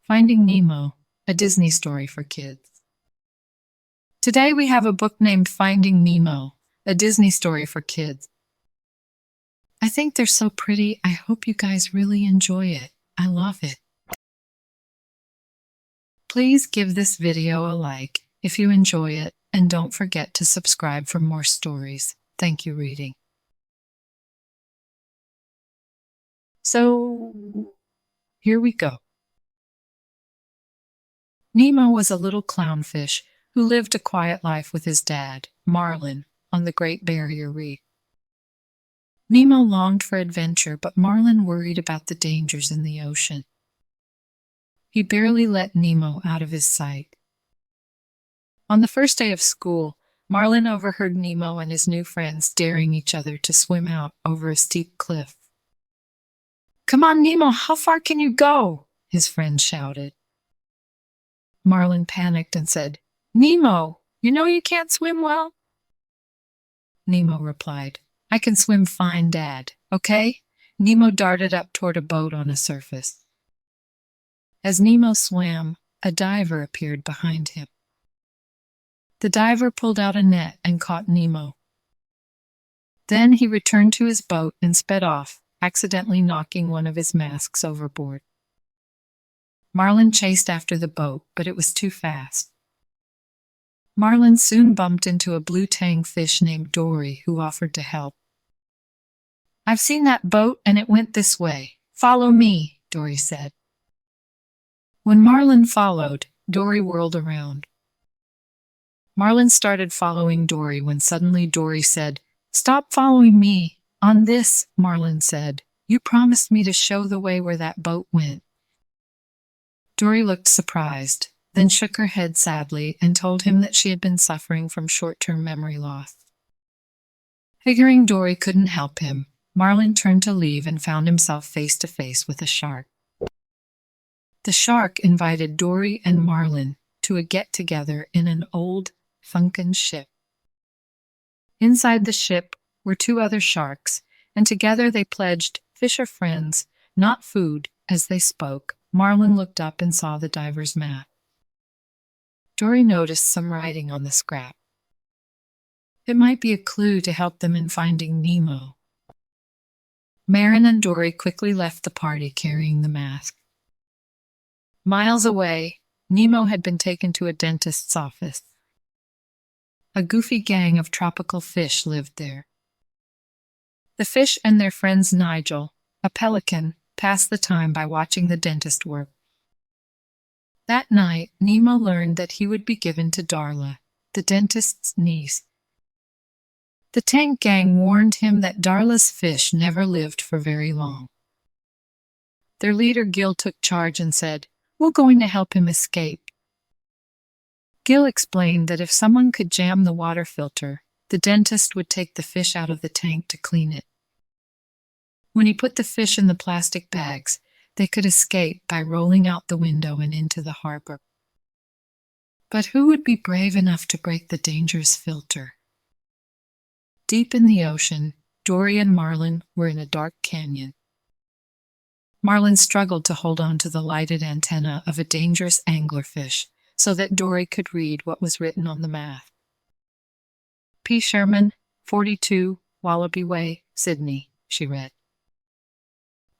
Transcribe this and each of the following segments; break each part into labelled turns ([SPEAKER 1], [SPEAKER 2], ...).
[SPEAKER 1] Finding Nemo, a Disney story for kids. Today we have a book named Finding Nemo, a Disney story for kids. I think they're so pretty. I hope you guys really enjoy it. I love it. Please give this video a like if you enjoy it, and don't forget to subscribe for more stories. Thank you, reading. So, here we go. Nemo was a little clownfish who lived a quiet life with his dad, Marlin, on the Great Barrier Reef. Nemo longed for adventure, but Marlin worried about the dangers in the ocean. He barely let Nemo out of his sight. On the first day of school, Marlin overheard Nemo and his new friends daring each other to swim out over a steep cliff. "Come on, Nemo, how far can you go?" his friends shouted. Marlin panicked and said, "Nemo, you know you can't swim well?" Nemo replied, "I can swim fine, Dad, okay?" Nemo darted up toward a boat on the surface. As Nemo swam, a diver appeared behind him. The diver pulled out a net and caught Nemo. Then he returned to his boat and sped off, accidentally knocking one of his masks overboard. Marlin chased after the boat, but it was too fast. Marlin soon bumped into a blue tang fish named Dory, who offered to help. "I've seen that boat and it went this way. Follow me," Dory said. When Marlin followed, Dory whirled around. Marlin started following Dory when suddenly Dory said, "Stop following me." "On this," Marlin said. "You promised me to show the way where that boat went." Dory looked surprised, then shook her head sadly and told him that she had been suffering from short-term memory loss. Figuring Dory couldn't help him, Marlin turned to leave and found himself face to face with a shark. The shark invited Dory and Marlin to a get-together in an old, sunken ship. Inside the ship were two other sharks, and together they pledged "Fish are friends, not food." As they spoke, Marlin looked up and saw the diver's map. Dory noticed some writing on the scrap. It might be a clue to help them in finding Nemo. Marlin and Dory quickly left the party carrying the mask. Miles away, Nemo had been taken to a dentist's office. A goofy gang of tropical fish lived there. The fish and their friends Nigel, a pelican, passed the time by watching the dentist work. That night, Nemo learned that he would be given to Darla, the dentist's niece. The tank gang warned him that Darla's fish never lived for very long. Their leader Gil took charge and said, "We're going to help him escape." Gil explained that if someone could jam the water filter, the dentist would take the fish out of the tank to clean it. When he put the fish in the plastic bags, they could escape by rolling out the window and into the harbor. But who would be brave enough to break the dangerous filter? Deep in the ocean, Dory and Marlin were in a dark canyon. Marlin struggled to hold on to the lighted antenna of a dangerous anglerfish so that Dory could read what was written on the map. "P. Sherman, 42, Wallaby Way, Sydney," she read.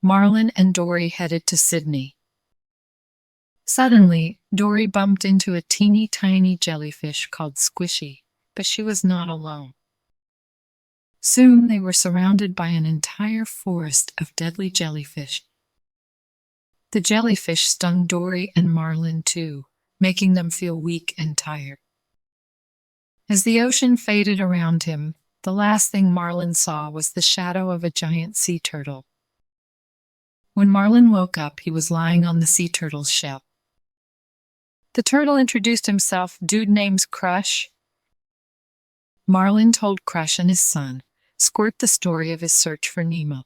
[SPEAKER 1] Marlin and Dory headed to Sydney. Suddenly, Dory bumped into a teeny-tiny jellyfish called Squishy, but she was not alone. Soon they were surrounded by an entire forest of deadly jellyfish. The jellyfish stung Dory and Marlin too, making them feel weak and tired. As the ocean faded around him, the last thing Marlin saw was the shadow of a giant sea turtle. When Marlin woke up, he was lying on the sea turtle's shell. The turtle introduced himself. "Dude name's Crush." Marlin told Crush and his son, Squirt, the story of his search for Nemo.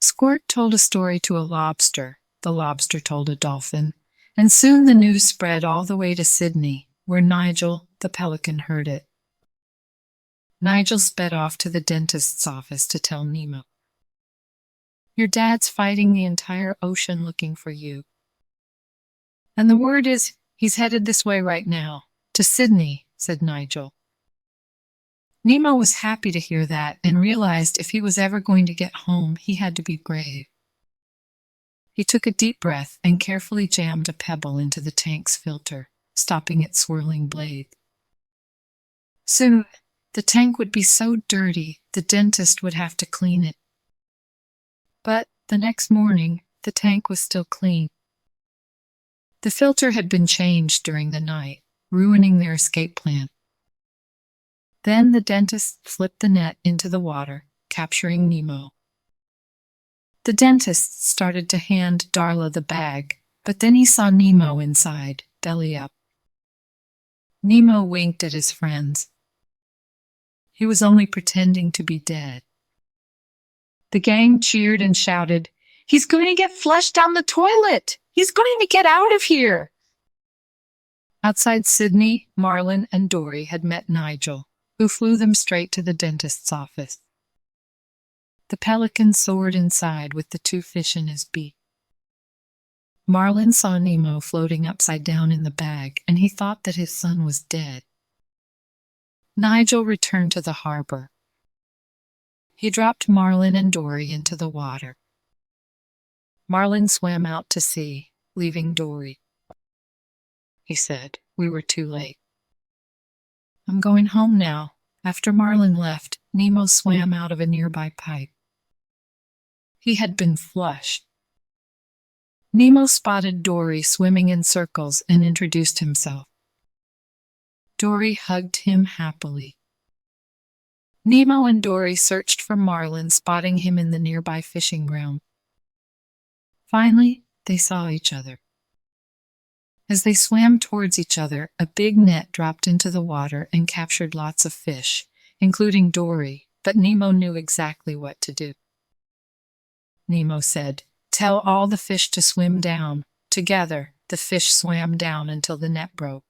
[SPEAKER 1] Squirt told a story to a lobster, the lobster told a dolphin, and soon the news spread all the way to Sydney, where Nigel, the pelican, heard it. Nigel sped off to the dentist's office to tell Nemo. "Your dad's fighting the entire ocean looking for you. And the word is he's headed this way right now. To Sydney, said Nigel. Nemo was happy to hear that and realized if he was ever going to get home, he had to be brave. He took a deep breath and carefully jammed a pebble into the tank's filter, stopping its swirling blade. Soon, the tank would be so dirty, the dentist would have to clean it. But the next morning, the tank was still clean. The filter had been changed during the night, ruining their escape plan. Then the dentist flipped the net into the water, capturing Nemo. The dentist started to hand Darla the bag, but then he saw Nemo inside, belly up. Nemo winked at his friends. He was only pretending to be dead. The gang cheered and shouted, "He's going to get flushed down the toilet! He's going to get out of here!" Outside Sydney, Marlin and Dory had met Nigel, who flew them straight to the dentist's office. The pelican soared inside with the 2 fish in his beak. Marlin saw Nemo floating upside down in the bag, and he thought that his son was dead. Nigel returned to the harbor. He dropped Marlin and Dory into the water. Marlin swam out to sea, leaving Dory. He said, "We were too late. I'm going home now." After Marlin left, Nemo swam out of a nearby pipe. He had been flushed. Nemo spotted Dory swimming in circles and introduced himself. Dory hugged him happily. Nemo and Dory searched for Marlin, spotting him in the nearby fishing ground. Finally, they saw each other. As they swam towards each other, a big net dropped into the water and captured lots of fish, including Dory, but Nemo knew exactly what to do. Nemo said, "Tell all the fish to swim down." Together, the fish swam down until the net broke.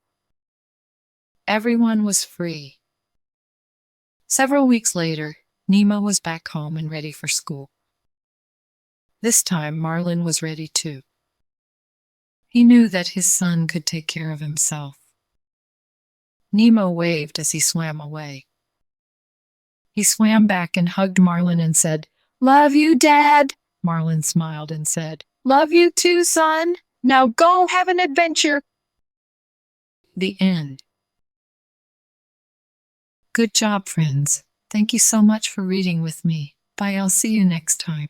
[SPEAKER 1] Everyone was free. Several weeks later, Nemo was back home and ready for school. This time, Marlin was ready too. He knew that his son could take care of himself. Nemo waved as he swam away. He swam back and hugged Marlin and said, "Love you, Dad." Marlin smiled and said, "Love you too, son. Now go have an adventure." The end. Good job, friends. Thank you so much for reading with me. Bye, I'll see you next time.